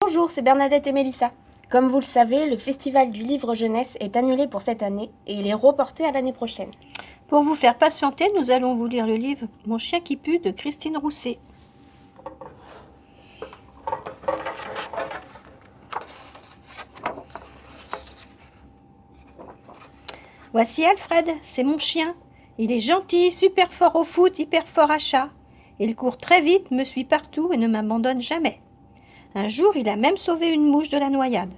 Bonjour, c'est Bernadette et Mélissa. Comme vous le savez, le Festival du livre jeunesse est annulé pour cette année et il est reporté à l'année prochaine. Pour vous faire patienter, nous allons vous lire le livre Mon chien qui pue de Christine Rousset. Voici Alfred, c'est mon chien. Il est gentil, super fort au foot, hyper fort à chat. Il court très vite, me suit partout et ne m'abandonne jamais. Un jour, il a même sauvé une mouche de la noyade.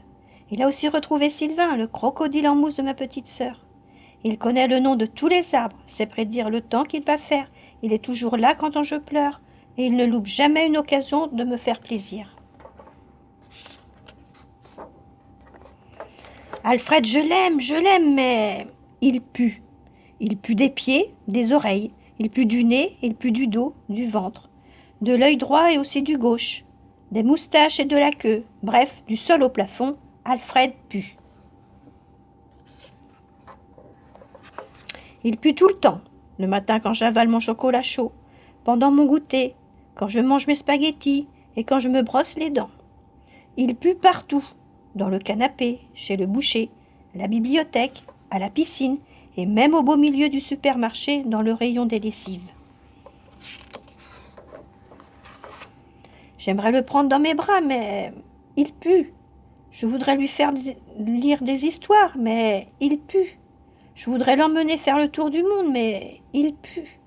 Il a aussi retrouvé Sylvain, le crocodile en mousse de ma petite sœur. Il connaît le nom de tous les arbres, sait prédire le temps qu'il va faire. Il est toujours là quand je pleure, et il ne loupe jamais une occasion de me faire plaisir. Alfred, je l'aime, mais il pue. Il pue des pieds, des oreilles, il pue du nez, il pue du dos, du ventre, de l'œil droit et aussi du gauche, des moustaches et de la queue, bref, du sol au plafond, Alfred pue. Il pue tout le temps, le matin quand j'avale mon chocolat chaud, pendant mon goûter, quand je mange mes spaghettis et quand je me brosse les dents. Il pue partout, dans le canapé, chez le boucher, à la bibliothèque, à la piscine et même au beau milieu du supermarché dans le rayon des lessives. J'aimerais le prendre dans mes bras, mais il pue. Je voudrais lui faire lire des histoires, mais il pue. Je voudrais l'emmener faire le tour du monde, mais il pue.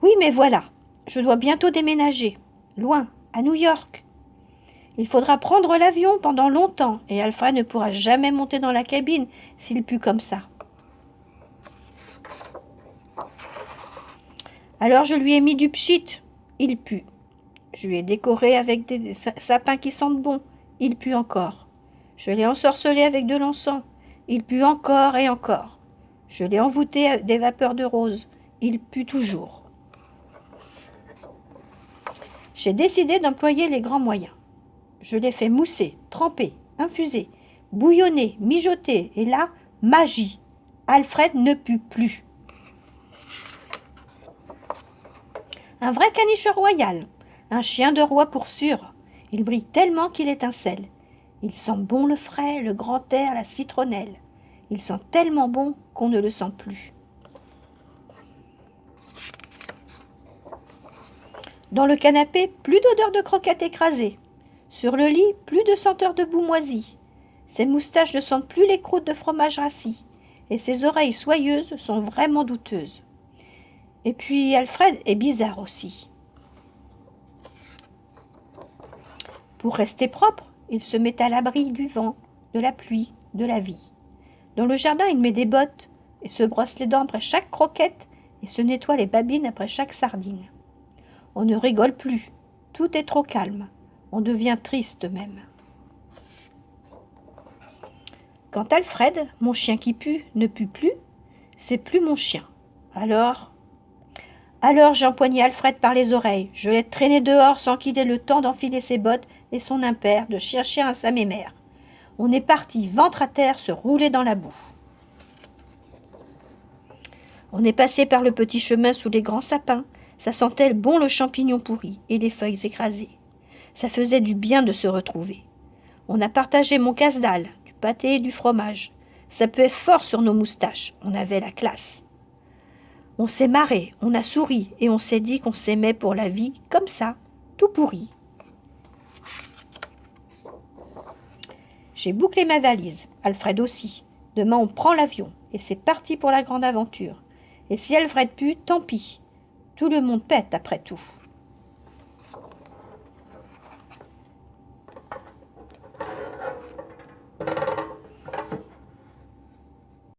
Oui, mais voilà, je dois bientôt déménager, loin, à New York. Il faudra prendre l'avion pendant longtemps, et Alfred ne pourra jamais monter dans la cabine s'il pue comme ça. Alors je lui ai mis du pchit, il pue. Je lui ai décoré avec des sapins qui sentent bon, il pue encore. Je l'ai ensorcelé avec de l'encens, il pue encore et encore. Je l'ai envoûté avec des vapeurs de rose, il pue toujours. J'ai décidé d'employer les grands moyens. Je l'ai fait mousser, tremper, infuser, bouillonner, mijoter, et là, magie. Alfred ne pue plus. Un vrai caniche royal, un chien de roi pour sûr. Il brille tellement qu'il étincelle. Il sent bon le frais, le grand air, la citronnelle. Il sent tellement bon qu'on ne le sent plus. Dans le canapé, plus d'odeur de croquettes écrasées. Sur le lit, plus de senteur de boue moisie. Ses moustaches ne sentent plus les croûtes de fromage rassis. Et ses oreilles soyeuses sont vraiment douteuses. Et puis Alfred est bizarre aussi. Pour rester propre, il se met à l'abri du vent, de la pluie, de la vie. Dans le jardin, il met des bottes et se brosse les dents après chaque croquette et se nettoie les babines après chaque sardine. On ne rigole plus, tout est trop calme, on devient triste même. Quand Alfred, mon chien qui pue, ne pue plus, c'est plus mon chien. Alors j'ai empoigné Alfred par les oreilles, je l'ai traîné dehors sans qu'il ait le temps d'enfiler ses bottes et son impair, de chercher un sa mémère. On est parti ventre à terre se rouler dans la boue. On est passé par le petit chemin sous les grands sapins. Ça sentait bon le champignon pourri et les feuilles écrasées. Ça faisait du bien de se retrouver. On a partagé mon casse-dalle, du pâté et du fromage. Ça puait fort sur nos moustaches, on avait la classe. On s'est marré, on a souri et on s'est dit qu'on s'aimait pour la vie, comme ça, tout pourri. J'ai bouclé ma valise, Alfred aussi. Demain on prend l'avion et c'est parti pour la grande aventure. Et si Alfred pue, tant pis. Tout le monde pète après tout.